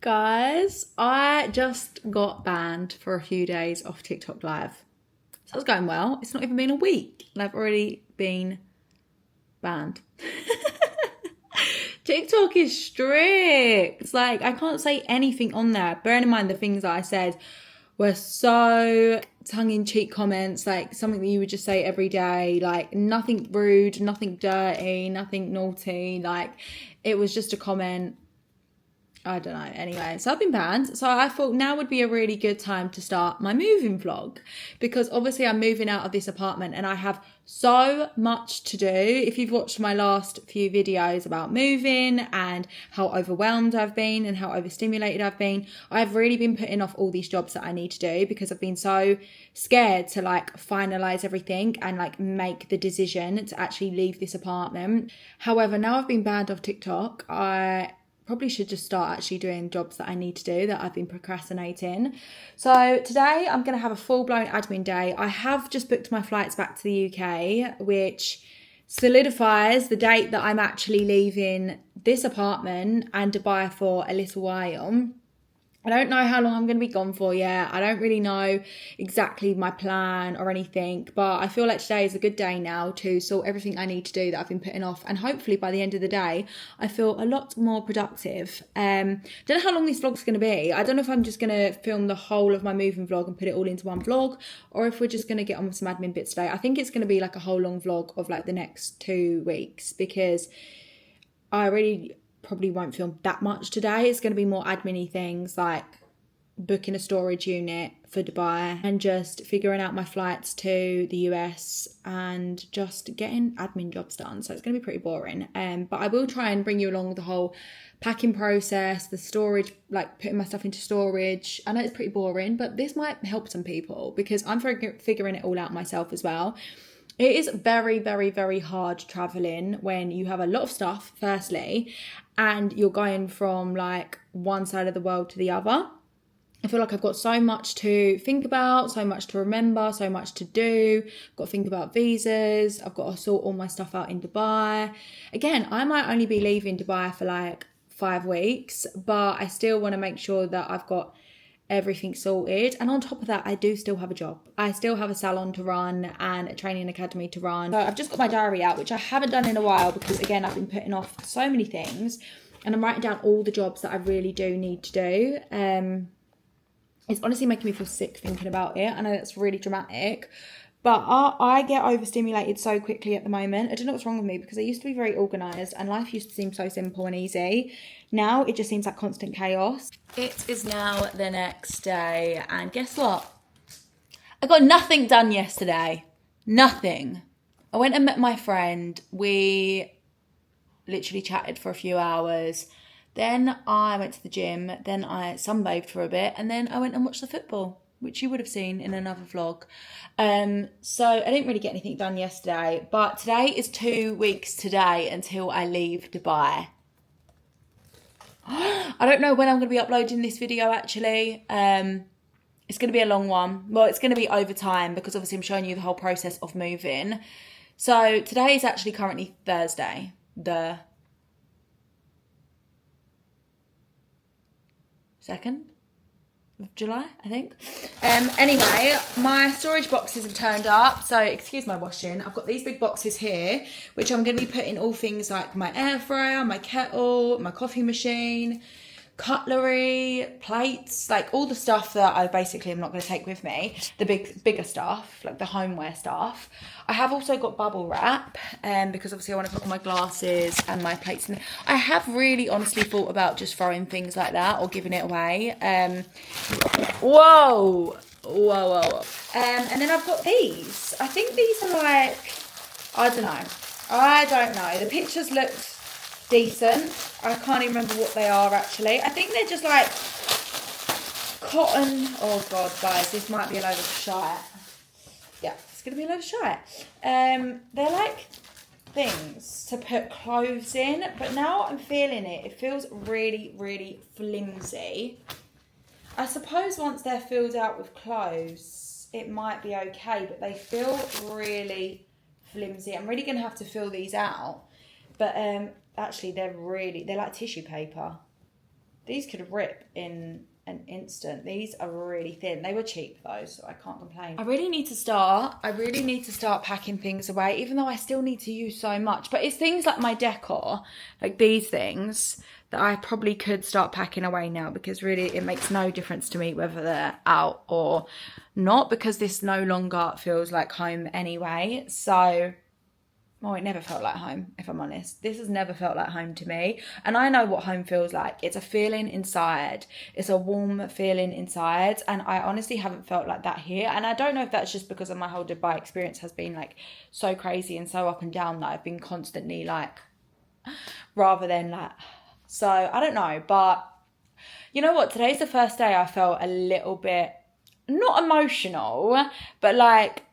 Guys, I just got banned for a few days off TikTok Live. So it's going well. It's not even been a week and I've already been banned. TikTok is strict. It's like I can't say anything on there. Bearing in mind the things that I said were so tongue-in-cheek comments, like something that you would just say every day, like nothing rude, nothing dirty, nothing naughty. Like it was just a comment. I don't know. Anyway, so I've been banned. So I thought now would be a really good time to start my moving vlog because obviously I'm moving out of this apartment and I have so much to do. If you've watched my last few videos about moving and how overwhelmed I've been and how overstimulated I've been, I've really been putting off all these jobs that I need to do because I've been so scared to like finalize everything and like make the decision to actually leave this apartment. However, now I've been banned off TikTok, I probably should just start actually doing jobs that I need to do that I've been procrastinating. So today I'm going to have a full-blown admin day. I have just booked my flights back to the UK, which solidifies the date that I'm actually leaving this apartment and Dubai for a little while. I don't know how long I'm going to be gone for yet. I don't really know exactly my plan or anything, but I feel like today is a good day now to sort everything I need to do that I've been putting off. And hopefully by the end of the day, I feel a lot more productive. Don't know how long this vlog's going to be. I don't know if I'm just going to film the whole of my moving vlog and put it all into one vlog, or if we're just going to get on with some admin bits today. I think it's going to be like a whole long vlog of like the next 2 weeks because I really probably won't film that much today. It's going to be more admin-y things like booking a storage unit for Dubai and just figuring out my flights to the US and just getting admin jobs done. So it's going to be pretty boring. But I will try and bring you along with the whole packing process, the storage, like putting my stuff into storage. I know it's pretty boring, but this might help some people because I'm figuring it all out myself as well. It is very, very, very hard traveling when you have a lot of stuff, firstly, and you're going from like one side of the world to the other. I feel like I've got so much to think about, so much to remember, so much to do. I've got to think about visas. I've got to sort all my stuff out in Dubai. Again, I might only be leaving Dubai for like 5 weeks, but I still want to make sure that I've got everything sorted. And on top of that, I do still have a job. I still have a salon to run and a training academy to run. So I've just got my diary out, which I haven't done in a while because again, I've been putting off so many things and I'm writing down all the jobs that I really do need to do. It's honestly making me feel sick thinking about it. I know that's really dramatic, but I get overstimulated so quickly at the moment. I don't know what's wrong with me because I used to be very organised and life used to seem so simple and easy. Now it just seems like constant chaos. It is now the next day and guess what? I got nothing done yesterday. Nothing. I went and met my friend. We literally chatted for a few hours. Then I went to the gym. Then I sunbathed for a bit. And then I went and watched the football, which you would have seen in another vlog. So I didn't really get anything done yesterday. But today is 2 weeks today until I leave Dubai. I don't know when I'm going to be uploading this video actually. It's going to be a long one. Well, it's going to be over time because obviously I'm showing you the whole process of moving. So today is actually currently Thursday, the 2nd of July, I think. Anyway, my storage boxes have turned up. So excuse my washing. I've got these big boxes here, which I'm going to be putting all things like my air fryer, my kettle, my coffee machine, cutlery, plates, like all the stuff that I basically am not going to take with me. The bigger stuff, like the homeware stuff. I have also got bubble wrap because obviously I want to put all my glasses and my plates in. I have really honestly thought about just throwing things like that or giving it away. Whoa. And then I've got these. I think these are like, I don't know. The pictures look decent. I can't even remember what they are actually. I think they're just like cotton. Oh God, guys, this might be a load of shite. Yeah, it's going to be a load of shite. They're like things to put clothes in, but now I'm feeling it. It feels really, really flimsy. I suppose once they're filled out with clothes, it might be okay, but they feel really flimsy. I'm really going to have to fill these out. But actually, they're like tissue paper. These could rip in an instant. These are really thin. They were cheap though, so I can't complain. I really need to start packing things away, even though I still need to use so much. But it's things like my decor, like these things, that I probably could start packing away now, because really it makes no difference to me whether they're out or not, because this no longer feels like home anyway. So, well, it never felt like home, if I'm honest. This has never felt like home to me. And I know what home feels like. It's a feeling inside. It's a warm feeling inside. And I honestly haven't felt like that here. And I don't know if that's just because of my whole Dubai experience has been like so crazy and so up and down that I've been constantly like, rather than like, so I don't know. But you know what? Today's the first day I felt a little bit, not emotional, but like,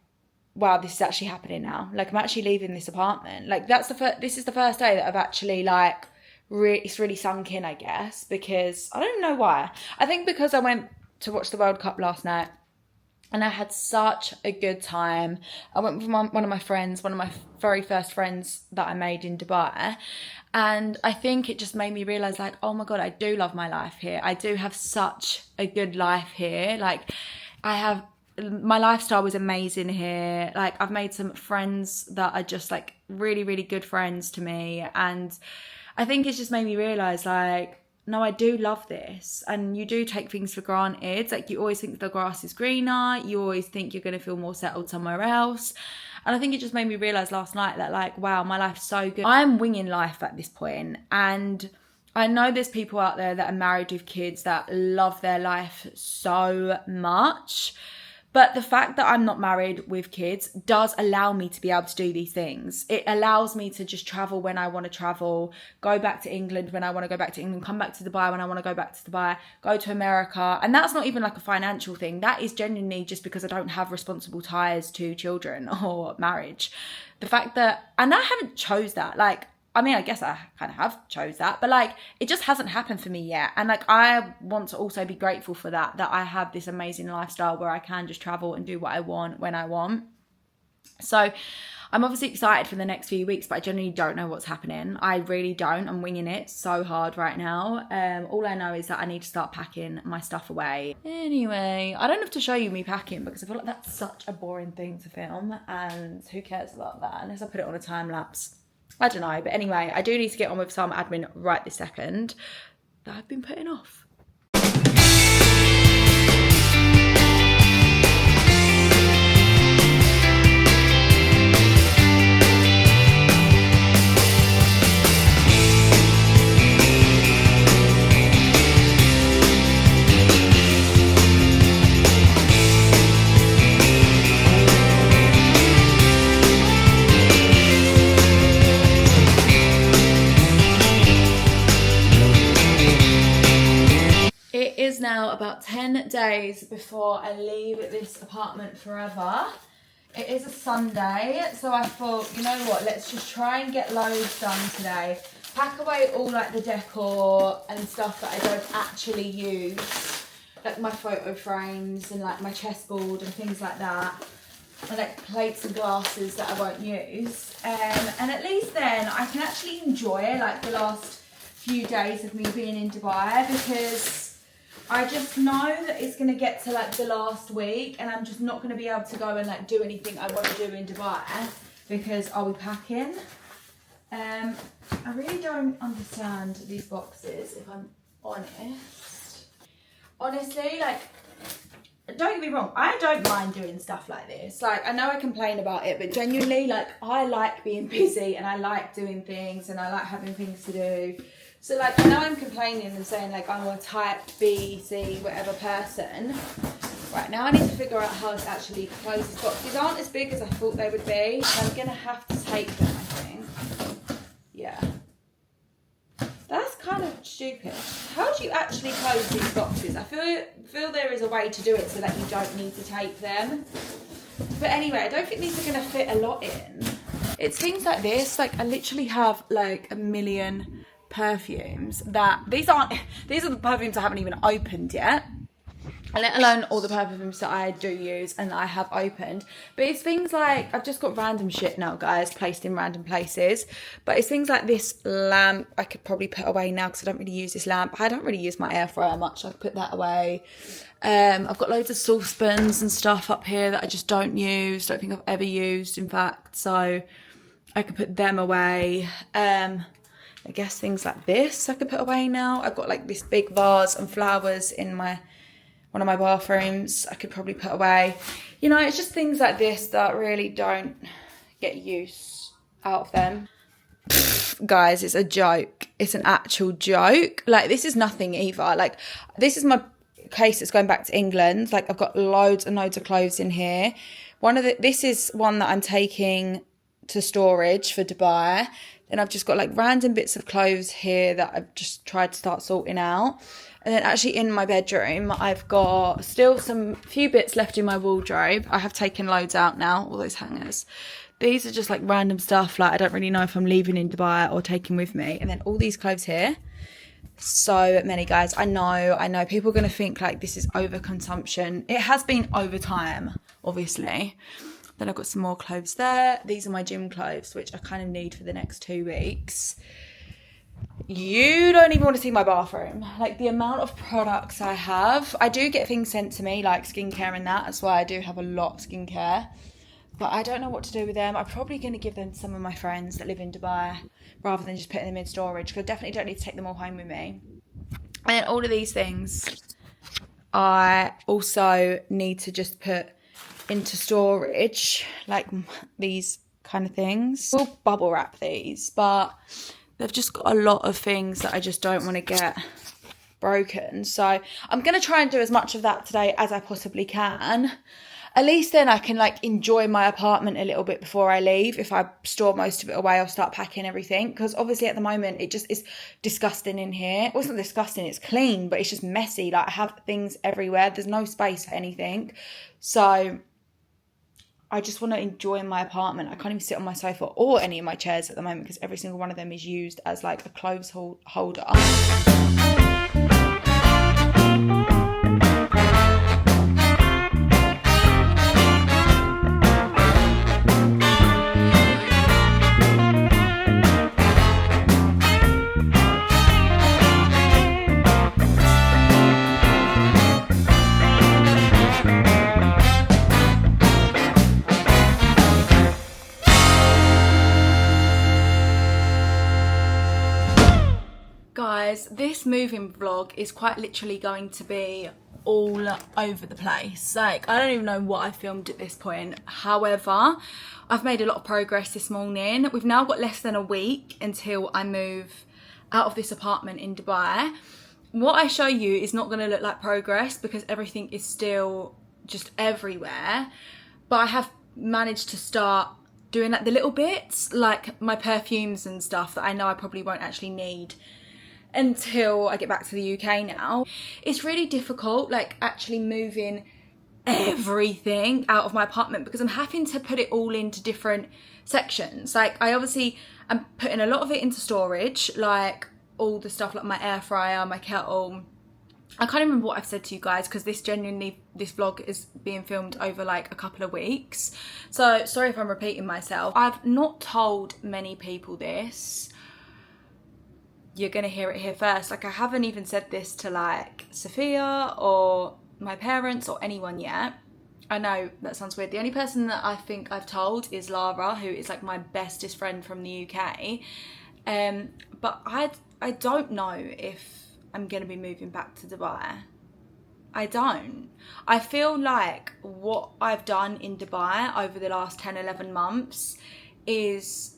wow, this is actually happening now. Like, I'm actually leaving this apartment. Like, this is the first day that I've actually, like, it's really sunk in, I guess, because I don't know why. I think because I went to watch the World Cup last night and I had such a good time. I went with one of my friends, one of my very first friends that I made in Dubai. And I think it just made me realise, like, oh my God, I do love my life here. I do have such a good life here. Like, my lifestyle was amazing here. Like, I've made some friends that are just like really, really good friends to me. And I think it's just made me realise, like, no, I do love this. And you do take things for granted. Like, you always think the grass is greener. You always think you're going to feel more settled somewhere else. And I think it just made me realise last night that, like, wow, my life's so good. I'm winging life at this point. And I know there's people out there that are married with kids that love their life so much. But the fact that I'm not married with kids does allow me to be able to do these things. It allows me to just travel when I want to travel, go back to England when I want to go back to England, come back to Dubai when I want to go back to Dubai, go to America. And that's not even like a financial thing. That is genuinely just because I don't have responsible ties to children or marriage. The fact that, and I haven't chose that, like, I mean, I guess I kind of have chose that, but like, it just hasn't happened for me yet. And like, I want to also be grateful for that I have this amazing lifestyle where I can just travel and do what I want when I want. So I'm obviously excited for the next few weeks, but I generally don't know what's happening. I really don't. I'm winging it so hard right now. All I know is that I need to start packing my stuff away. Anyway, I don't have to show you me packing because I feel like that's such a boring thing to film, and who cares about that unless I put it on a time lapse. I don't know, but anyway, I do need to get on with some admin right this second that I've been putting off. Now about 10 days before I leave this apartment forever. It is a Sunday, so I thought, you know what, let's just try and get loads done today. Pack away all like the decor and stuff that I don't actually use, like my photo frames and like my chessboard and things like that, and like plates and glasses that I won't use, and at least then I can actually enjoy like the last few days of me being in Dubai, because I just know that it's going to get to like the last week and I'm just not going to be able to go and like do anything I want to do in Dubai because I'll be packing. I really don't understand these boxes, if I'm honest. Honestly, like, don't get me wrong, I don't mind doing stuff like this. Like, I know I complain about it, but genuinely, like, I like being busy and I like doing things and I like having things to do. So, like, I know I'm complaining and saying, like, I'm a type B, C, whatever person. Right, now I need to figure out how to actually close these boxes. These aren't as big as I thought they would be. So I'm going to have to tape them, I think. Yeah. That's kind of stupid. How do you actually close these boxes? I feel there is a way to do it so that you don't need to tape them. But anyway, I don't think these are going to fit a lot in. It's things like this. Like, I literally have, like, a million perfumes that these are the perfumes I haven't even opened yet, let alone all the perfumes that I do use and that I have opened. But it's things like, I've just got random shit now, guys, placed in random places. But it's things like this lamp I could probably put away now because I don't really use this lamp. I don't really use my air fryer much, so I could put that away. I've got loads of saucepans and stuff up here that I just don't think I've ever used, in fact. So I could put them away. I guess things like this I could put away now. I've got like this big vase and flowers in one of my bathrooms I could probably put away. You know, it's just things like this that really don't get use out of them. Guys, it's a joke. It's an actual joke. Like, this is nothing either. Like, this is my case that's going back to England. Like, I've got loads and loads of clothes in here. This is one that I'm taking to storage for Dubai. Then I've just got like random bits of clothes here that I've just tried to start sorting out. And then actually in my bedroom, I've got still few bits left in my wardrobe. I have taken loads out now, all those hangers. These are just like random stuff. Like, I don't really know if I'm leaving in Dubai or taking with me. And then all these clothes here. So many, guys. I know people are going to think like this is overconsumption. It has been over time, obviously. Then I've got some more clothes there. These are my gym clothes, which I kind of need for the next 2 weeks. You don't even want to see my bathroom. Like, the amount of products I have. I do get things sent to me, like skincare and that. That's why I do have a lot of skincare. But I don't know what to do with them. I'm probably going to give them to some of my friends that live in Dubai rather than just putting them in storage, because I definitely don't need to take them all home with me. And then all of these things I also need to just put into storage, like these kind of things. We'll bubble wrap these, but they've just got a lot of things that I just don't want to get broken. So I'm going to try and do as much of that today as I possibly can. At least then I can like enjoy my apartment a little bit before I leave. If I store most of it away, I'll start packing everything. Because obviously at the moment it just is disgusting in here. Well, it's not disgusting, it's clean, but it's just messy. Like, I have things everywhere. There's no space for anything. So I just want to enjoy my apartment. I can't even sit on my sofa or any of my chairs at the moment because every single one of them is used as like a clothes holder. Guys, this moving vlog is quite literally going to be all over the place. Like, I don't even know what I filmed at this point. However, I've made a lot of progress this morning. We've now got less than a week until I move out of this apartment in Dubai. What I show you is not going to look like progress because everything is still just everywhere. But I have managed to start doing like the little bits, like my perfumes and stuff that I know I probably won't actually need until I get back to the UK now. It's really difficult, like, actually moving everything out of my apartment because I'm having to put it all into different sections. Like, I'm putting a lot of it into storage, like all the stuff like my air fryer, my kettle. I can't remember what I've said to you guys because this vlog is being filmed over like a couple of weeks. So sorry if I'm repeating myself. I've not told many people this. You're going to hear it here first. Like, I haven't even said this to like Sophia or my parents or anyone yet. I know that sounds weird. The only person that I think I've told is Lara, who is like my bestest friend from the UK. But I don't know if I'm going to be moving back to Dubai. I don't. I feel like what I've done in Dubai over the last 10, 11 months is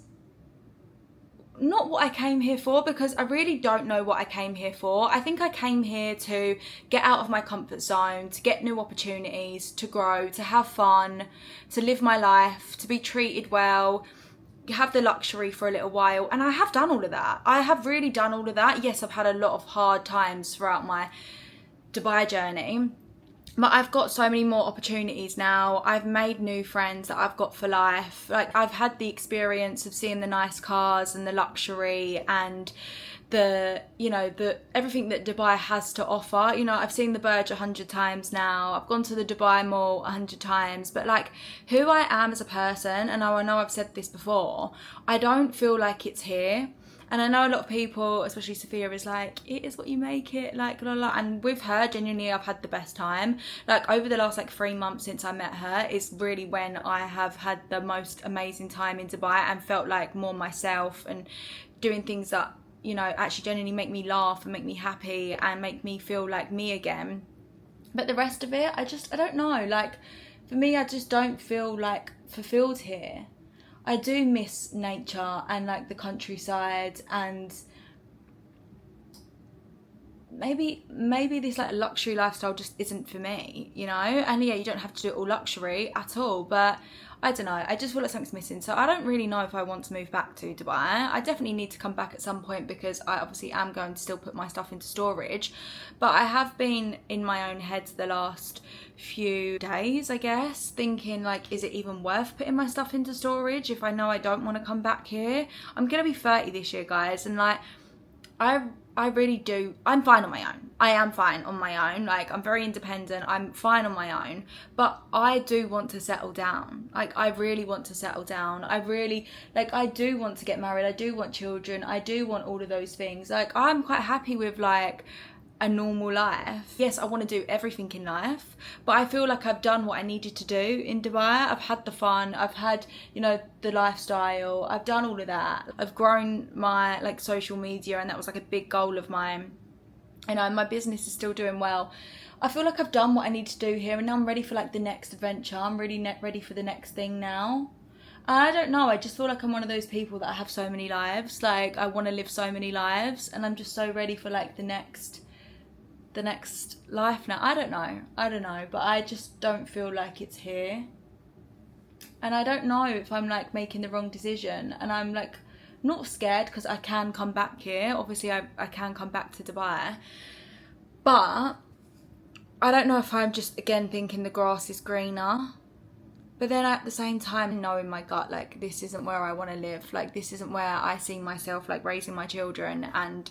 not what I came here for, because I really don't know what I came here for. I think I came here to get out of my comfort zone, to get new opportunities, to grow, to have fun, to live my life, to be treated well, have the luxury for a little while. And I have done all of that. I have really done all of that. Yes, I've had a lot of hard times throughout my Dubai journey, but I've got so many more opportunities now. I've made new friends that I've got for life. Like, I've had the experience of seeing the nice cars and the luxury and the, you know, the everything that Dubai has to offer. You know, I've seen the Burj 100 times now. I've gone to the Dubai Mall 100 times. But like who I am as a person, and I know I've said this before, I don't feel like it's here. And I know a lot of people, especially Sophia, is like, it is what you make it, like, la la. And with her, genuinely, I've had the best time. Like, over the last, like, 3 months since I met her is really when I have had the most amazing time in Dubai and felt like more myself and doing things that, you know, actually genuinely make me laugh and make me happy and make me feel like me again. But the rest of it, I don't know. Like, for me, I just don't feel, like, fulfilled here. I do miss nature and like the countryside, and maybe this like luxury lifestyle just isn't for me, you know. And yeah, you don't have to do it all luxury at all, but I don't know, I just feel like something's missing. So I don't really know if I want to move back to Dubai. I definitely need to come back at some point because I obviously am going to still put my stuff into storage, but I have been in my own head the last few days, I guess, thinking like, is it even worth putting my stuff into storage if I know I don't want to come back here? I'm gonna be 30 this year, guys, and like I really do. I'm fine on my own. I am fine on my own. Like, I'm very independent. I'm fine on my own. But I do want to settle down. Like, I really want to settle down. I do want to get married. I do want children. I do want all of those things. Like, I'm quite happy with, like, a normal life. Yes, I want to do everything in life, but I feel like I've done what I needed to do in Dubai. I've had the fun, I've had, you know, the lifestyle, I've done all of that. I've grown my like social media, and that was like a big goal of mine. You know, my business is still doing well. I feel like I've done what I need to do here, and now I'm ready for like the next adventure. I'm really ready for the next thing now. I don't know, I just feel like I'm one of those people that I have so many lives. Like, I want to live so many lives, and I'm just so ready for like the next life now. I don't know, but I just don't feel like it's here. And I don't know if I'm like making the wrong decision, and I'm like not scared because I can come back here. Obviously I can come back to Dubai, but I don't know if I'm just again thinking the grass is greener. But then at the same time, know in my gut, like, this isn't where I want to live. Like, this isn't where I see myself, like, raising my children and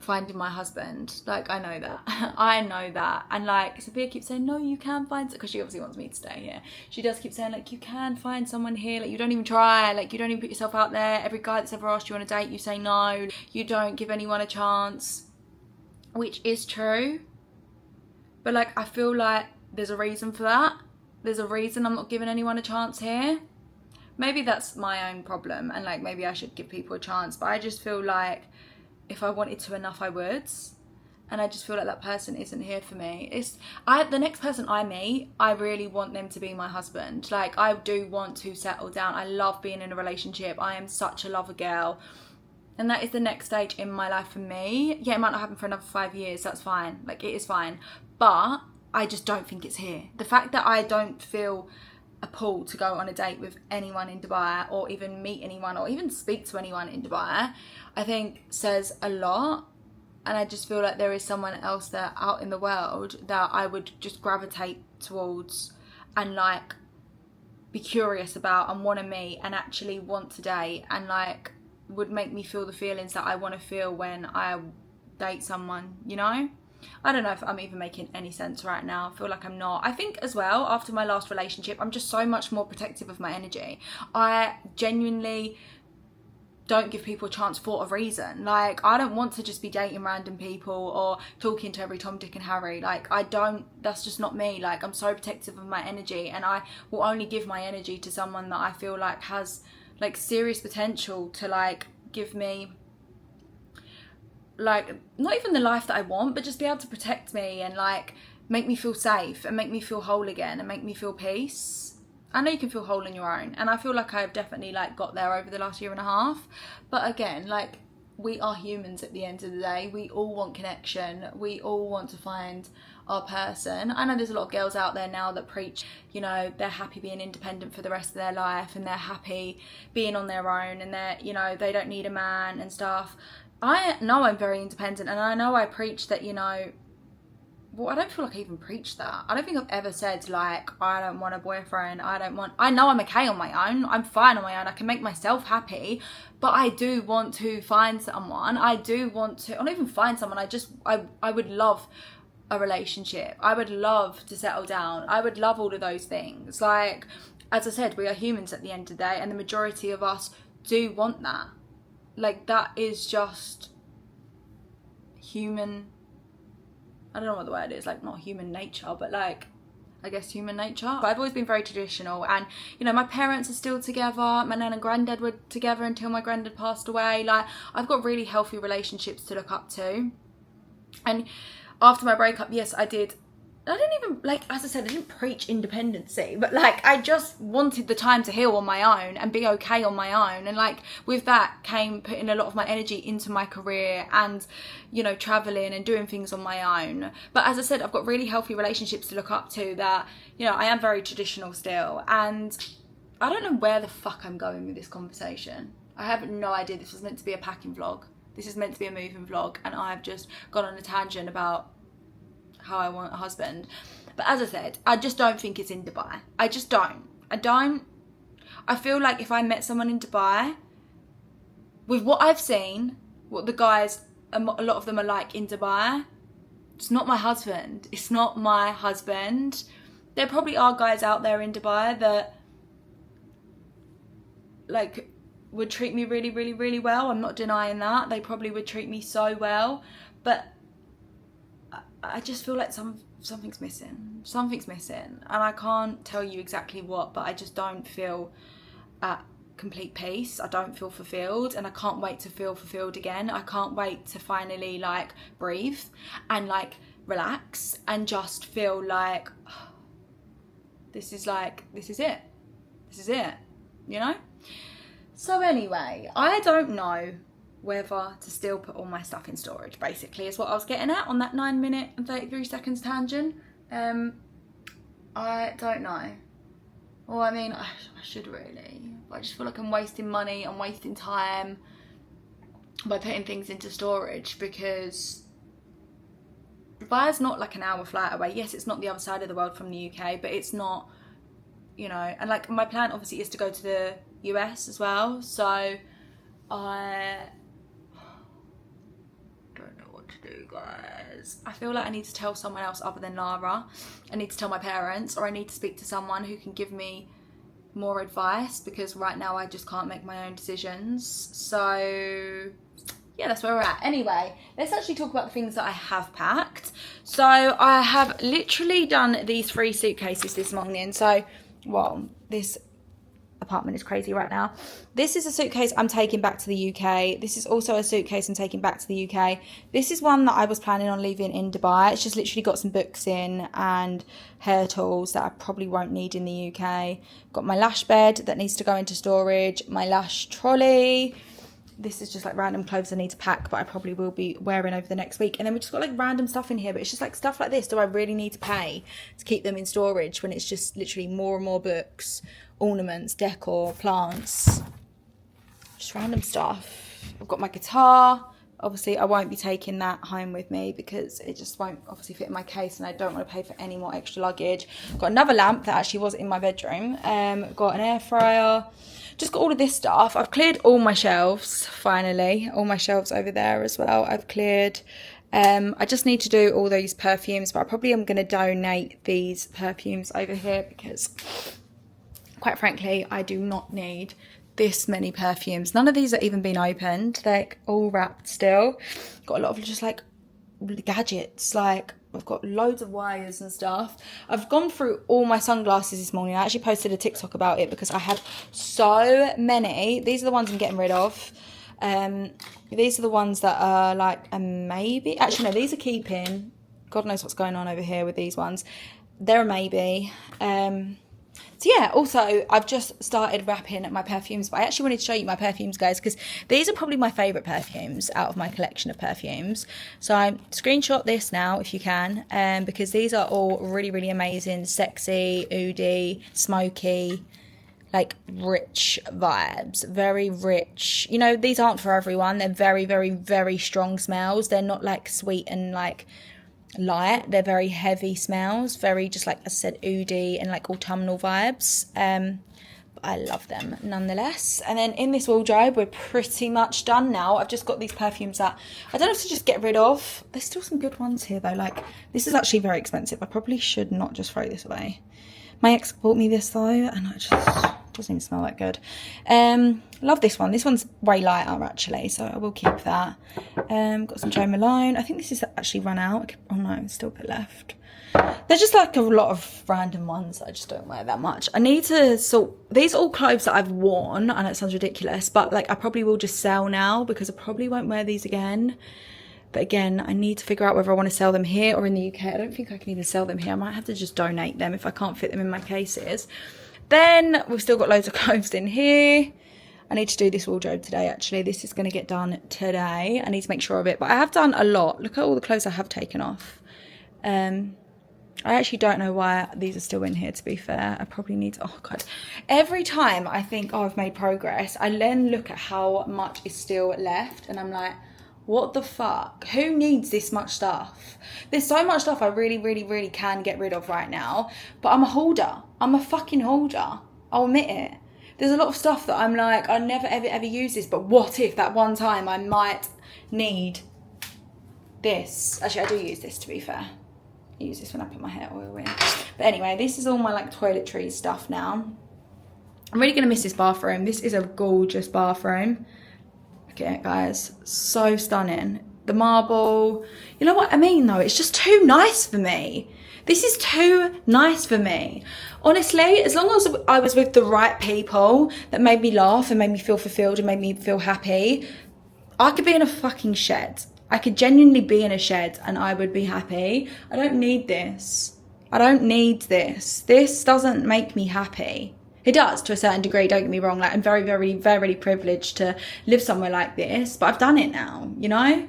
finding my husband. Like, I know that. I know that. And, like, Sophia keeps saying, no, you can find... Because she obviously wants me to stay here. She does keep saying, like, you can find someone here. Like, you don't even try. Like, you don't even put yourself out there. Every guy that's ever asked you on a date, you say no. You don't give anyone a chance. Which is true. But, like, I feel like there's a reason for that. There's a reason I'm not giving anyone a chance here. Maybe that's my own problem, and like maybe I should give people a chance, but I just feel like if I wanted to enough I would, and I just feel like that person isn't here for me. The next person I meet, I really want them to be my husband. Like, I do want to settle down. I love being in a relationship. I am such a lover girl, and that is the next stage in my life for me. Yeah, it might not happen for another 5 years, that's fine. Like, it is fine, but I just don't think it's here. The fact that I don't feel a pull to go on a date with anyone in Dubai, or even meet anyone, or even speak to anyone in Dubai, I think says a lot. And I just feel like there is someone else there out in the world that I would just gravitate towards and like be curious about and want to meet and actually want to date, and like would make me feel the feelings that I want to feel when I date someone, you know? I don't know if I'm even making any sense right now. I feel like I'm not. I think as well, after my last relationship, I'm just so much more protective of my energy. I genuinely don't give people a chance for a reason. Like, I don't want to just be dating random people or talking to every Tom, Dick and Harry. Like, that's just not me. Like, I'm so protective of my energy, and I will only give my energy to someone that I feel like has like serious potential to like give me like not even the life that I want, but just be able to protect me and like make me feel safe and make me feel whole again and make me feel peace. I know you can feel whole in your own, and I feel like I've definitely like got there over the last year and a half. But again, like, we are humans at the end of the day. We all want connection. We all want to find our person. I know there's a lot of girls out there now that preach, you know, they're happy being independent for the rest of their life, and they're happy being on their own, and they're, you know, they don't need a man and stuff. I know I'm very independent, and I know I preach that, you know, well, I don't feel like I even preached that. I don't think I've ever said, like, I don't want a boyfriend. I know I'm okay on my own. I'm fine on my own. I can make myself happy. But I do want to find someone. I do want to, I don't even find someone. I would love a relationship. I would love to settle down. I would love all of those things. Like, as I said, we are humans at the end of the day. And the majority of us do want that. Like, that is just human, I don't know what the word is, like, not human nature, but like, I guess human nature. But I've always been very traditional, and you know, my parents are still together. My nan and granddad were together until my granddad passed away. Like, I've got really healthy relationships to look up to. And after my breakup, yes, I didn't even, like, as I said, I didn't preach independency, but like, I just wanted the time to heal on my own and be okay on my own. And like, with that came putting a lot of my energy into my career and, you know, traveling and doing things on my own. But as I said, I've got really healthy relationships to look up to that, you know, I am very traditional still. And I don't know where the fuck I'm going with this conversation. I have no idea. This was meant to be a packing vlog. This is meant to be a moving vlog, and I've just gone on a tangent about how I want a husband. But as I said, I just don't think it's in Dubai. I just don't. I feel like if I met someone in Dubai, with what I've seen, what the guys, a lot of them are like in Dubai, it's not my husband. It's not my husband. There probably are guys out there in Dubai that like would treat me really, really, really well. I'm not denying that. They probably would treat me so well. But I just feel like something's missing. Something's missing. And I can't tell you exactly what, but I just don't feel at complete peace. I don't feel fulfilled, and I can't wait to feel fulfilled again. I can't wait to finally like breathe and like relax and just feel like this is it. This is it, you know? So anyway, I don't know whether to still put all my stuff in storage, basically, is what I was getting at on that 9 minute and 33 seconds tangent. I don't know. Well, I mean, I should really. But I just feel like I'm wasting money, I'm wasting time by putting things into storage, because Dubai's not like an hour flight away. Yes, it's not the other side of the world from the UK, but it's not, you know, and like my plan obviously is to go to the US as well, so I don't know what to do, guys. I feel like I need to tell someone else other than Lara. I need to tell my parents, or I need to speak to someone who can give me more advice, because right now I just can't make my own decisions. So yeah, that's where we're at. Anyway, let's actually talk about the things that I have packed. So I have literally done these 3 suitcases this morning. So, well, this apartment is crazy right now. This is a suitcase I'm taking back to the UK. This is also a suitcase I'm taking back to the UK. This is one that I was planning on leaving in Dubai. It's just literally got some books in and hair tools that I probably won't need in the UK. Got my lash bed that needs to go into storage, my lash trolley. This is just like random clothes I need to pack, but I probably will be wearing over the next week. And then we just got like random stuff in here, but it's just like stuff like this. Do I really need to pay to keep them in storage when it's just literally more and more books, ornaments, decor, plants, just random stuff. I've got my guitar. Obviously I won't be taking that home with me because it just won't obviously fit in my case, and I don't want to pay for any more extra luggage. Got another lamp that actually was in my bedroom. Got an air fryer. Just got all of this stuff. I've cleared all my shelves, finally. All my shelves over there as well, I've cleared. I just need to do all these perfumes, but I probably am going to donate these perfumes over here because, quite frankly, I do not need this many perfumes. None of these are even been opened. They're all wrapped still. Got a lot of just like gadgets, like I've got loads of wires and stuff. I've gone through all my sunglasses this morning. I actually posted a TikTok about it because I have so many. These are the ones I'm getting rid of. These are the ones that are like a maybe. Actually, no, these are keeping. God knows what's going on over here with these ones. They're a maybe. So yeah, also I've just started wrapping my perfumes, but I actually wanted to show you my perfumes, guys, because these are probably my favourite perfumes out of my collection of perfumes. So I screenshot this now if you can, because these are all really, really amazing, sexy, oody, smoky, like rich vibes, very rich. You know, these aren't for everyone. They're very, very, very strong smells. They're not like sweet and like light. They're very heavy smells, very just like I said, oody and like autumnal vibes. But I love them nonetheless. And then in this wardrobe, we're pretty much done now. I've just got these perfumes that I don't have to just get rid of. There's still some good ones here though. Like this is actually very expensive. I probably should not just throw this away. My ex bought me this though, and it just doesn't even smell that good. Love this one. This one's way lighter actually, so I will keep that. Got some Jo Malone. I think this is actually run out. Oh no, there's still a bit left. There's just like a lot of random ones that I just don't wear that much. I need to sort, these are all clothes that I've worn. I know it sounds ridiculous, but like I probably will just sell now because I probably won't wear these again. But again, I need to figure out whether I want to sell them here or in the UK. I don't think I can even sell them here. I might have to just donate them if I can't fit them in my cases. Then we've still got loads of clothes in here. I need to do this wardrobe today, actually. This is going to get done today. I need to make sure of it. But I have done a lot. Look at all the clothes I have taken off. I actually don't know why these are still in here, to be fair. I probably need to, oh God. Every time I think, oh, I've made progress, I then look at how much is still left. And I'm like, what the fuck? Who needs this much stuff? There's so much stuff I really, really, really can get rid of right now. But I'm a hoarder. I'm a fucking hoarder. I'll admit it. There's a lot of stuff that I'm like, I never, ever, ever use this. But what if that one time I might need this? Actually, I do use this, to be fair. I use this when I put my hair oil in. But anyway, this is all my like toiletries stuff now. I'm really going to miss this bathroom. This is a gorgeous bathroom. Look at it, guys. So stunning. The marble. You know what I mean, though? It's just too nice for me. This is too nice for me. Honestly, as long as I was with the right people that made me laugh and made me feel fulfilled and made me feel happy, I could be in a fucking shed. I could genuinely be in a shed and I would be happy. I don't need this. I don't need this. This doesn't make me happy. It does to a certain degree, don't get me wrong. Like I'm very, very, very privileged to live somewhere like this, but I've done it now, you know?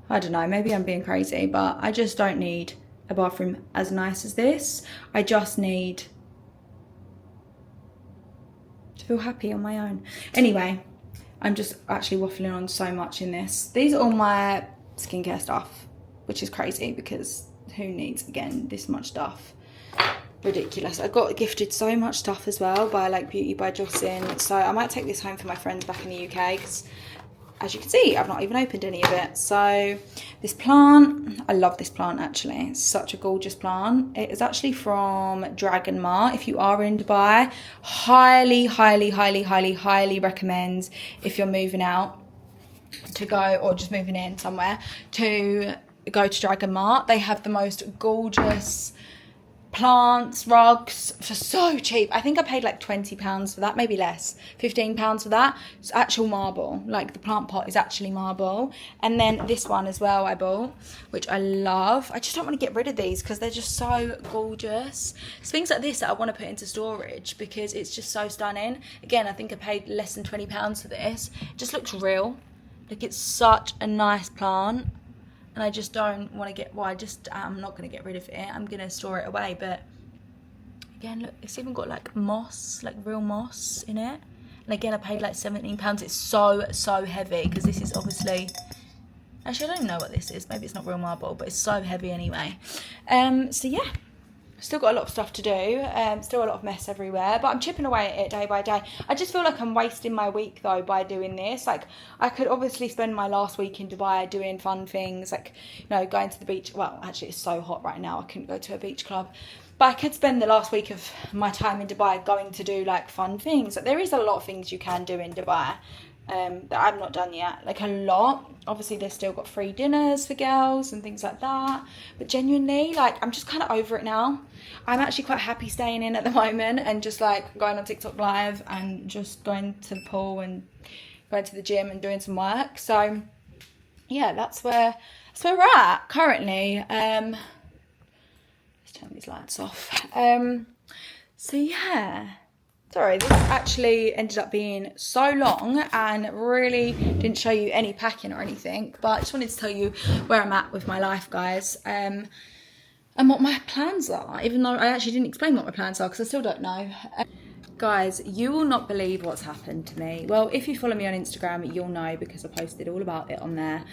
I don't know, maybe I'm being crazy, but I just don't need a bathroom as nice as this. I just need to feel happy on my own. Anyway, I'm just actually waffling on so much in this. These are all my skincare stuff, which is crazy because who needs, again, this much stuff? Ridiculous. I got gifted so much stuff as well by like Beauty by Jocelyn, so I might take this home for my friends back in the UK because as you can see I've not even opened any of it. So this plant, I love this plant actually. It's such a gorgeous plant. It is actually from Dragon Mart. If you are in Dubai, highly recommend, if you're moving out to go, or just moving in somewhere, to go to Dragon Mart. They have the most gorgeous plants, rugs for so cheap. I think I paid like £20 for that, maybe less, £15 for that. It's actual marble, like the plant pot is actually marble. And then this one as well I bought, which I love. I just don't want to get rid of these because they're just so gorgeous. It's things like this that I want to put into storage because it's just so stunning. Again, I think I paid less than £20 for this. It just looks real. Like it's such a nice plant. And I just don't want to get, well, I'm not going to get rid of it. I'm going to store it away. But again, look, it's even got like moss, like real moss in it. And again, I paid like £17. It's so heavy because this is obviously, actually, I don't even know what this is. Maybe it's not real marble, but it's so heavy anyway. So yeah. Still got a lot of stuff to do, still a lot of mess everywhere, but I'm chipping away at it day by day. I just feel like I'm wasting my week though by doing this. Like I could obviously spend my last week in Dubai doing fun things, like, you know, going to the beach. Well, actually it's so hot right now, I couldn't go to a beach club. But I could spend the last week of my time in Dubai going to do like fun things. Like, there is a lot of things you can do in Dubai that I've not done yet, like a lot. Obviously they've still got free dinners for girls and things like that, but genuinely, like, I'm just kind of over it now. I'm actually quite happy staying in at the moment and just like going on TikTok live and just going to the pool and going to the gym and doing some work. So yeah, that's where we're at currently. Let's turn these lights off. So yeah, sorry, this actually ended up being so long and really didn't show you any packing or anything, but I just wanted to tell you where I'm at with my life, guys, and what my plans are, even though I actually didn't explain what my plans are because I still don't know. Guys, you will not believe what's happened to me. Well, if you follow me on Instagram, you'll know because I posted all about it on there.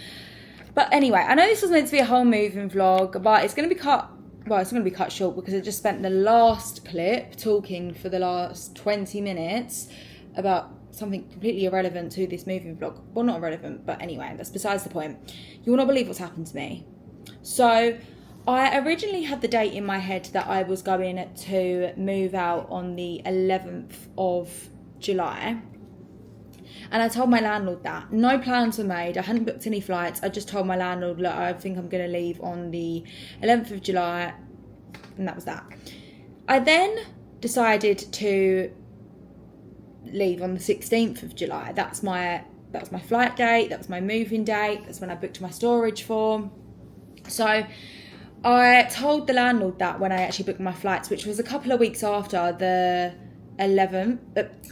But anyway, I know this was meant to be a whole moving vlog, but it's going to be cut. Well, it's going to be cut short because I just spent the last clip talking for the last 20 minutes about something completely irrelevant to this moving vlog. Well, not irrelevant, but anyway, that's besides the point. You will not believe what's happened to me. So I originally had the date in my head that I was going to move out on the 11th of July. And I told my landlord that. No plans were made. I hadn't booked any flights. I just told my landlord, look, I think I'm going to leave on the 11th of July. And that was that. I then decided to leave on the 16th of July. That was my flight date. That was my moving date. That's when I booked my storage for. So I told the landlord that when I actually booked my flights, which was a couple of weeks after the 11th,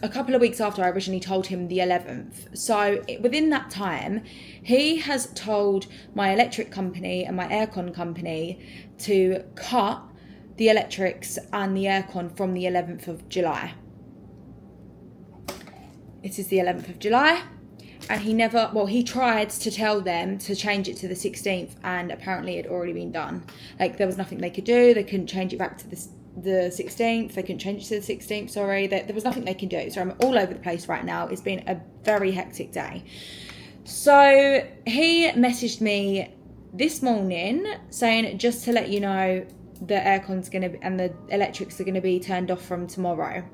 a couple of weeks after I originally told him the 11th. So within that time, he has told my electric company and my aircon company to cut the electrics and the aircon from the 11th of July. It is the 11th of July. And he tried to tell them to change it to the 16th, and apparently it had already been done. Like, there was nothing they could do. They couldn't change it back to the 16th. They couldn't change it to the 16th, sorry. There was nothing they can do. So I'm all over the place right now. It's been a very hectic day. So he messaged me this morning saying, just to let you know, the aircon's and the electrics are going to be turned off from tomorrow.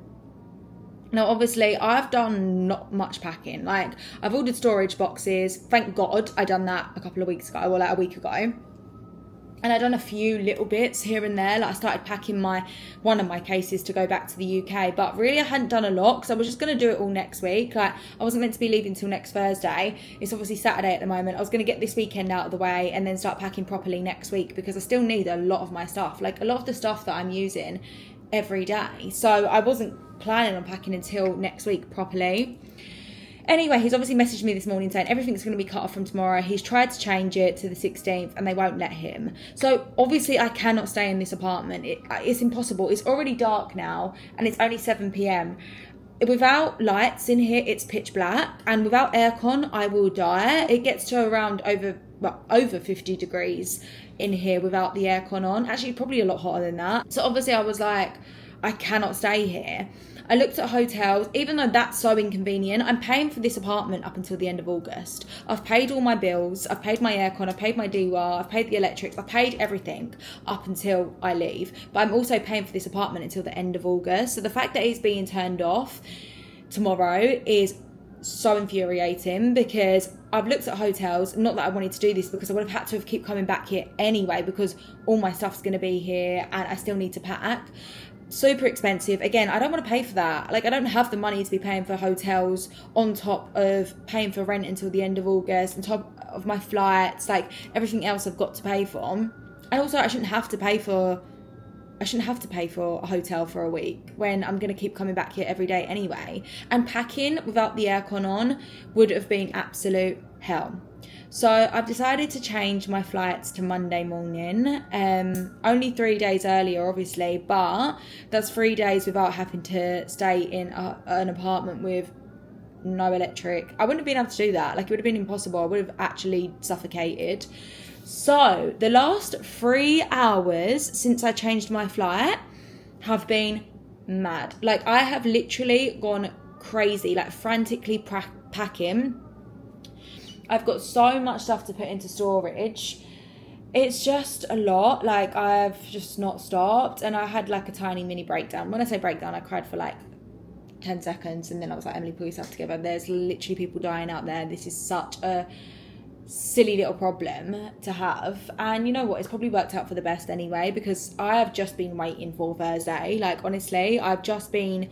Now, obviously, I've done not much packing. Like, I've ordered storage boxes. Thank God I done that a couple of weeks ago, or like a week ago. And I've done a few little bits here and there. Like, I started packing one of my cases to go back to the UK. But really, I hadn't done a lot because I was just going to do it all next week. Like, I wasn't meant to be leaving till next Thursday. It's obviously Saturday at the moment. I was going to get this weekend out of the way and then start packing properly next week because I still need a lot of my stuff. Like, a lot of the stuff that I'm using every day. So I wasn't planning on packing until next week properly. Anyway, he's obviously messaged me this morning saying everything's going to be cut off from tomorrow. He's tried to change it to the 16th and they won't let him. So obviously I cannot stay in this apartment. It's impossible. It's already dark now and it's only 7 p.m. Without lights in here, it's pitch black, and without aircon, I will die. It gets to around over 50 degrees in here without the aircon on. Actually, probably a lot hotter than that. So obviously I was like, I cannot stay here. I looked at hotels. Even though that's so inconvenient, I'm paying for this apartment up until the end of August. I've paid all my bills. I've paid my aircon. I've paid my DWR. I've paid the electrics. I've paid everything up until I leave. But I'm also paying for this apartment until the end of August. So the fact that it's being turned off tomorrow is so infuriating because I've looked at hotels. Not that I wanted to do this because I would have had to keep coming back here anyway because all my stuff's going to be here and I still need to pack. Super expensive. Again, I don't want to pay for that. Like, I don't have the money to be paying for hotels on top of paying for rent until the end of August, on top of my flights, like everything else I've got to pay for. And also, I shouldn't have to pay for a hotel for a week when I'm going to keep coming back here every day anyway. And packing without the aircon on would have been absolute hell. So I've decided to change my flights to Monday morning, only 3 days earlier obviously, but that's 3 days without having to stay in an apartment with no electric. I wouldn't have been able to do that. Like, it would have been impossible. I would have actually suffocated. So the last 3 hours since I changed my flight have been mad. Like, I have literally gone crazy, like frantically packing. I've got so much stuff to put into storage. It's just a lot. Like, I've just not stopped. And I had like a tiny mini breakdown. When I say breakdown, I cried for like 10 seconds. And then I was like, Emily, pull yourself together. There's literally people dying out there. This is such a silly little problem to have. And you know what? It's probably worked out for the best anyway. Because I have just been waiting for Thursday. Like, honestly, I've just been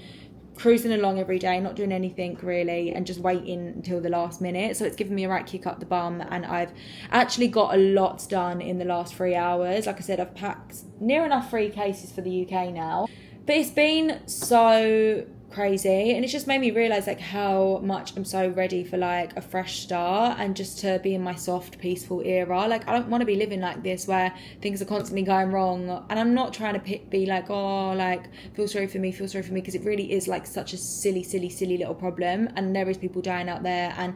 cruising along every day, not doing anything really, and just waiting until the last minute. So it's given me a right kick up the bum, and I've actually got a lot done in the last 3 hours. Like I said, I've packed near enough 3 cases for the UK now, but it's been so crazy, and it's just made me realise like how much I'm so ready for like a fresh start and just to be in my soft, peaceful era. Like, I don't want to be living like this where things are constantly going wrong, and I'm not trying to be like, oh, like, feel sorry for me, because it really is like such a silly little problem, and there is people dying out there, and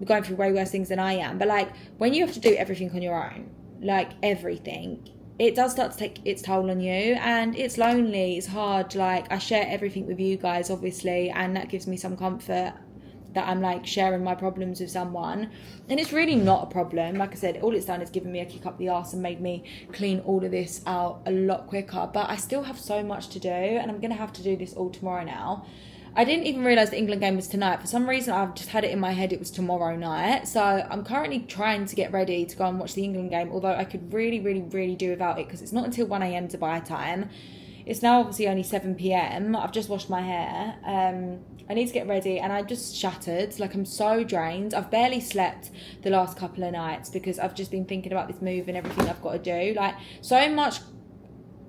going through way worse things than I am. But like, when you have to do everything on your own, like everything, it does start to take its toll on you, and it's lonely, it's hard. Like, I share everything with you guys, obviously, and that gives me some comfort that I'm like sharing my problems with someone, and it's really not a problem. Like I said, all it's done is given me a kick up the arse and made me clean all of this out a lot quicker, but I still have so much to do, and I'm gonna have to do this all tomorrow now. I didn't even realise the England game was tonight. For some reason, I've just had it in my head it was tomorrow night. So I'm currently trying to get ready to go and watch the England game, although I could really, really, really do without it because it's not until 1 a.m. Dubai time. It's now obviously only 7 p.m. I've just washed my hair. I need to get ready, and I'm just shattered. Like, I'm so drained. I've barely slept the last couple of nights because I've just been thinking about this move and everything I've got to do. Like,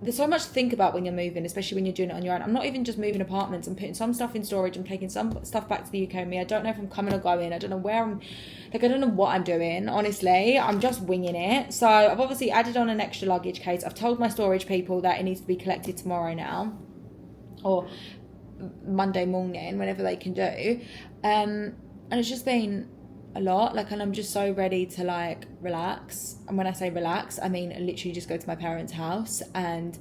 there's so much to think about when you're moving, especially when you're doing it on your own. I'm not even just moving apartments. I'm putting some stuff in storage. I'm taking some stuff back to the UK with me. I don't know if I'm coming or going. I don't know where I'm... Like, I don't know what I'm doing, honestly. I'm just winging it. So I've obviously added on an extra luggage case. I've told my storage people that it needs to be collected tomorrow now. Or Monday morning, whenever they can do. And it's just been a lot, like, and I'm just so ready to like relax. And when I say relax, I mean literally just go to my parents' house. And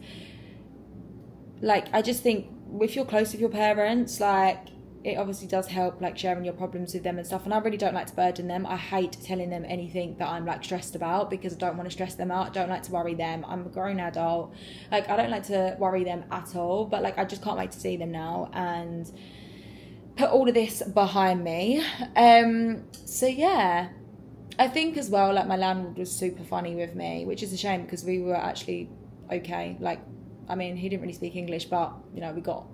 like, I just think if you're close with your parents, like, it obviously does help, like, sharing your problems with them and stuff. And I really don't like to burden them. I hate telling them anything that I'm like stressed about because I don't want to stress them out. I don't like to worry them. I'm a grown adult. Like, I don't like to worry them at all, but like, I just can't wait to see them now and put all of this behind me. So yeah, I think as well, like, my landlord was super funny with me, which is a shame because we were actually okay. Like, I mean, he didn't really speak English, but, you know, we got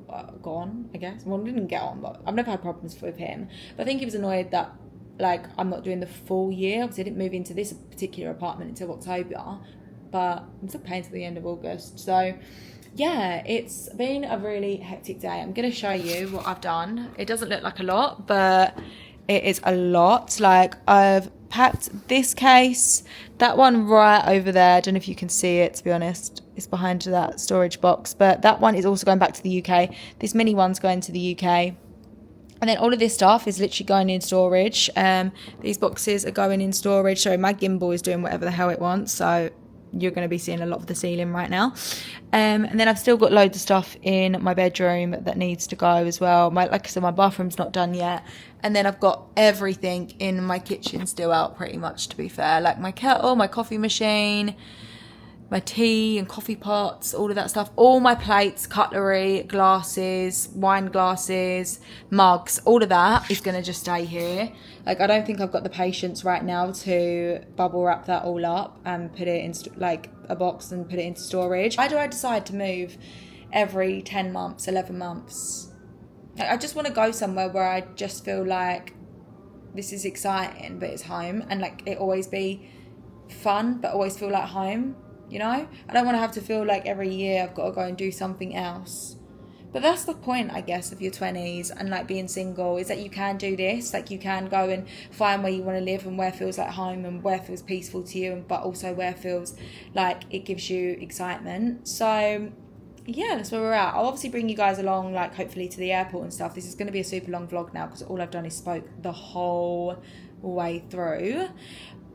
on, I guess. Well, we didn't get on, but I've never had problems with him. But I think he was annoyed that, like, I'm not doing the full year. Obviously, I didn't move into this particular apartment until October, but I'm still paying to the end of August. So yeah, it's been a really hectic day. I'm going to show you what I've done. It doesn't look like a lot, but it is a lot. Like, I've packed this case, that one right over there. I don't know if you can see it, to be honest. It's behind that storage box, but that one is also going back to the UK. This mini one's going to the UK. And then all of this stuff is literally going in storage. These boxes are going in storage. So my gimbal is doing whatever the hell it wants. So you're going to be seeing a lot of the ceiling right now. And then I've still got loads of stuff in my bedroom that needs to go as well. Like I said, my bathroom's not done yet. And then I've got everything in my kitchen still out, pretty much, to be fair. Like my kettle, my coffee machine, my tea and coffee pots, all of that stuff. All my plates, cutlery, glasses, wine glasses, mugs, all of that is going to just stay here. Like, I don't think I've got the patience right now to bubble wrap that all up and put it in like a box and put it into storage. Why do I decide to move every 10 months, 11 months? I just want to go somewhere where I just feel like this is exciting, but it's home, and like it always be fun, but always feel like home. You know, I don't want to have to feel like every year I've got to go and do something else. But that's the point, I guess, of your 20s and like being single, is that you can do this. Like, you can go and find where you want to live and where feels like home and where feels peaceful to you, but also where feels like it gives you excitement. So yeah, that's where we're at. I'll obviously bring you guys along, like, hopefully to the airport and stuff. This is going to be a super long vlog now because all I've done is spoke the whole way through.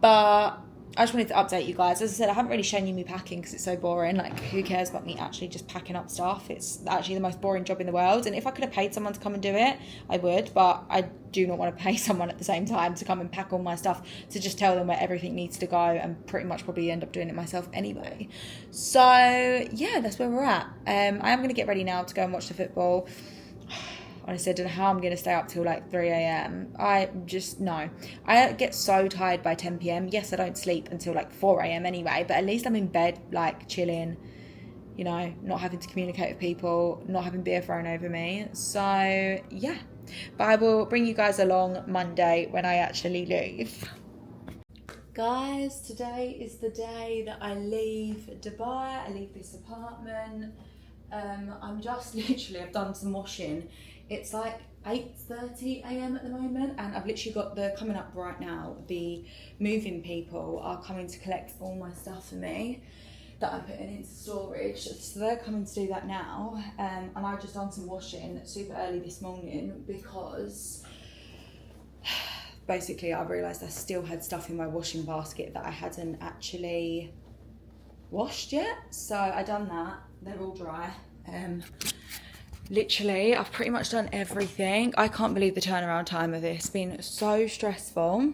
But I just wanted to update you guys. As I said, I haven't really shown you me packing because it's so boring. Like, who cares about me actually just packing up stuff? It's actually the most boring job in the world. And if I could have paid someone to come and do it, I would. But I do not want to pay someone at the same time to come and pack all my stuff, to just tell them where everything needs to go, and pretty much probably end up doing it myself anyway. So yeah, that's where we're at. I am going to get ready now to go and watch the football. Honestly, I don't know how I'm going to stay up till like 3 a.m. I get so tired by 10 p.m. Yes, I don't sleep until like 4 a.m. anyway, but at least I'm in bed, like, chilling, you know, not having to communicate with people, not having beer thrown over me. So yeah, but I will bring you guys along Monday when I actually leave. Guys, today is the day that I leave Dubai. I leave this apartment. I'm just literally, I've done some washing. It's like 8:30 a.m. at the moment, and I've literally got coming up right now, the moving people are coming to collect all my stuff for me that I'm putting into storage. So they're coming to do that now, and I've just done some washing super early this morning because basically I realised I still had stuff in my washing basket that I hadn't actually washed yet. So I done that. They're all dry. Literally, I've pretty much done everything. I can't believe the turnaround time of this. It's been so stressful.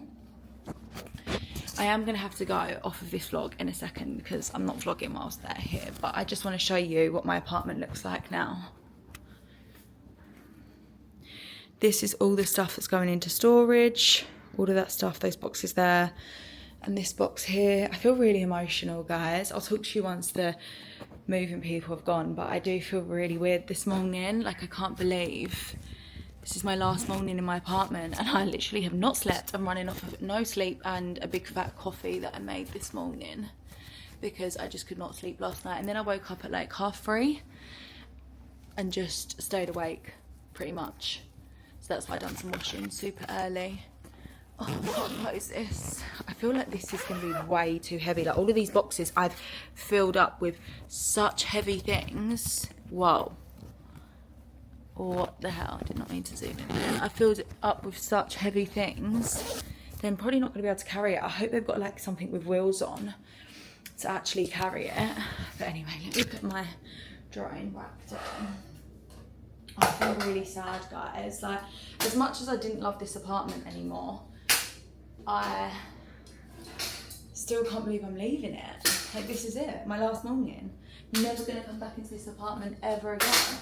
I am going to have to go off of this vlog in a second because I'm not vlogging whilst they're here, but I just want to show you what my apartment looks like now. This is all the stuff that's going into storage, all of that stuff, those boxes there, and this box here. I feel really emotional, guys. I'll talk to you once the moving people have gone, but I do feel really weird this morning. Like, I can't believe this is my last morning in my apartment and I literally have not slept. I'm running off of no sleep and a big fat coffee that I made this morning because I just could not sleep last night. And then I woke up at like 3:30 and just stayed awake pretty much. So that's why I've done some washing super early. Oh, I can't close this. I feel like this is going to be way too heavy. Like, all of these boxes I've filled up with such heavy things. Whoa. What the hell? I did not mean to zoom in. I filled it up with such heavy things. Then probably not going to be able to carry it. I hope they've got like something with wheels on to actually carry it. But anyway, let me put my drying rack down. I feel really sad, guys. Like, as much as I didn't love this apartment anymore, I still can't believe I'm leaving it. Like, this is it, my last morning. I'm never going to come back into this apartment ever again.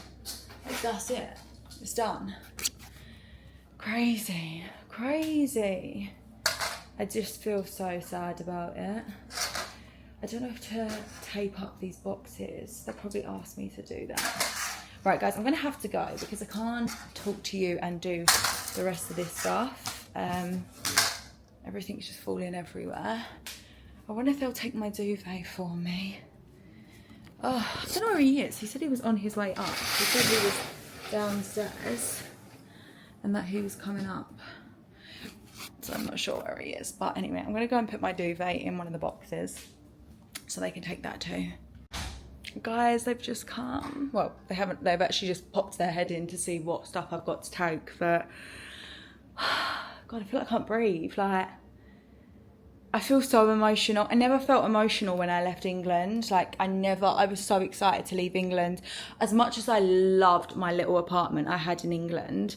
Like, that's it. It's done. Crazy. Crazy. I just feel so sad about it. I don't know if to tape up these boxes. They'll probably ask me to do that. Right, guys, I'm going to have to go because I can't talk to you and do the rest of this stuff. Everything's just falling everywhere. I wonder if they'll take my duvet for me. Oh, I don't know where he is. He said he was on his way up. He said he was downstairs and that he was coming up. So I'm not sure where he is. But anyway, I'm going to go and put my duvet in one of the boxes so they can take that too. Guys, they've just come. Well, they haven't. They've actually just popped their head in to see what stuff I've got to take. But God, I feel like I can't breathe. Like, I feel so emotional. I never felt emotional when I left England. Like, I was so excited to leave England. As much as I loved my little apartment I had in England,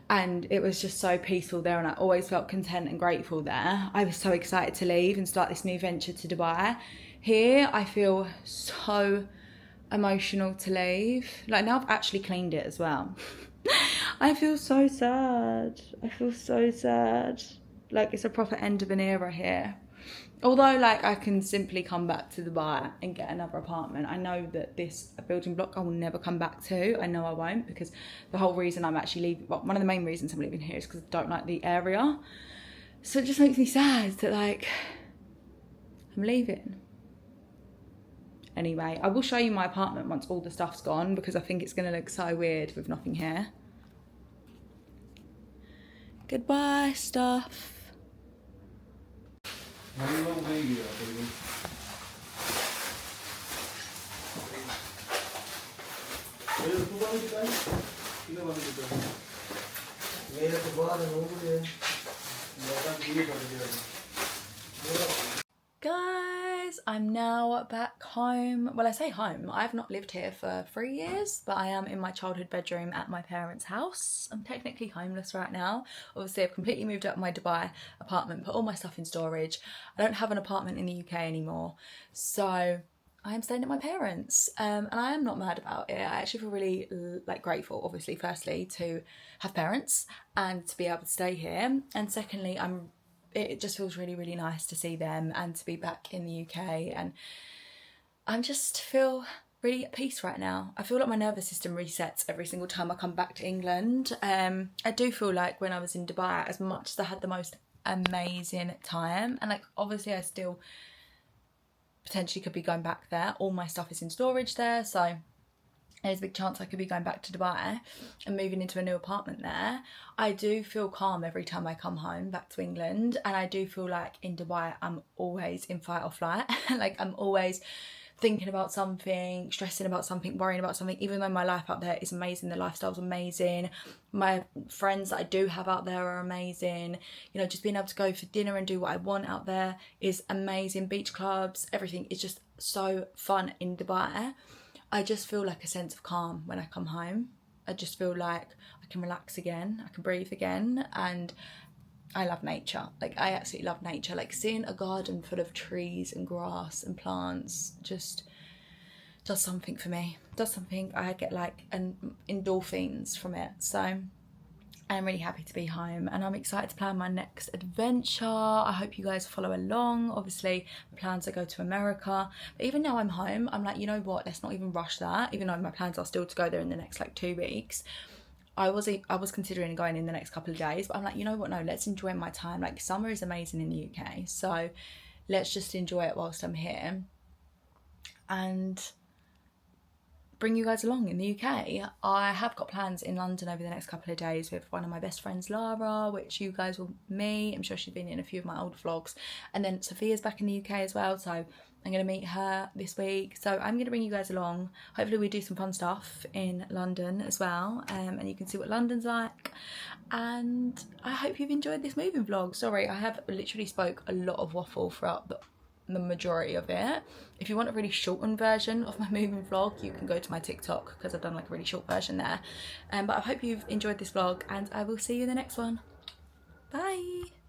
and it was just so peaceful there, and I always felt content and grateful there, I was so excited to leave and start this new venture to Dubai. Here, I feel so emotional to leave. Like, now I've actually cleaned it as well. I feel so sad. I feel so sad. Like, it's a proper end of an era here. Although, like, I can simply come back to Dubai and get another apartment. I know that this building block I will never come back to. I know I won't, because the whole reason I'm actually leaving, well, one of the main reasons I'm leaving here is because I don't like the area. So it just makes me sad that, like, I'm leaving. Anyway, I will show you my apartment once all the stuff's gone, because I think it's going to look so weird with nothing here. Goodbye, stuff. Guys, I'm now back home. Well, I say home. I've not lived here for 3 years, but I am in my childhood bedroom at my parents' house. I'm technically homeless right now. Obviously, I've completely moved out of my Dubai apartment, put all my stuff in storage. I don't have an apartment in the UK anymore, so I am staying at my parents, and I am not mad about it. I actually feel really grateful, obviously, firstly, to have parents and to be able to stay here, and secondly, it just feels really, really nice to see them and to be back in the UK, and I just feel really at peace right now. I feel like my nervous system resets every single time I come back to England. I do feel like when I was in Dubai, as much as I had the most amazing time, and like obviously I still potentially could be going back there, all my stuff is in storage there, so there's a big chance I could be going back to Dubai and moving into a new apartment there. I do feel calm every time I come home back to England, and I do feel like in Dubai I'm always in fight or flight. Like, I'm always thinking about something, stressing about something, worrying about something, even though my life out there is amazing, the lifestyle's amazing, my friends that I do have out there are amazing, you know, just being able to go for dinner and do what I want out there is amazing, beach clubs, everything is just so fun in Dubai. I just feel like a sense of calm when I come home. I just feel like I can relax again, I can breathe again, and I love nature. Like, I absolutely love nature. Like, seeing a garden full of trees and grass and plants just does something for me. Does something. I get like endorphins from it. So I'm really happy to be home, and I'm excited to plan my next adventure. I hope you guys follow along. Obviously, my plans are to go to America. But even now I'm home, I'm like, you know what? Let's not even rush that. Even though my plans are still to go there in the next like 2 weeks. I was considering going in the next couple of days, but I'm like, you know what, no, let's enjoy my time. Like, summer is amazing in the UK, so let's just enjoy it whilst I'm here and bring you guys along in the UK. I have got plans in London over the next couple of days with one of my best friends, Lara, which you guys will meet. I'm sure she's been in a few of my old vlogs. And then Sophia's back in the UK as well, so I'm going to meet her this week. So I'm going to bring you guys along. Hopefully we do some fun stuff in London as well, and you can see what London's like. And I hope you've enjoyed this moving vlog. Sorry, I have literally spoke a lot of waffle throughout the majority of it. If you want a really shortened version of my moving vlog, you can go to my TikTok, because I've done like a really short version there. But I hope you've enjoyed this vlog, and I will see you in the next one. Bye.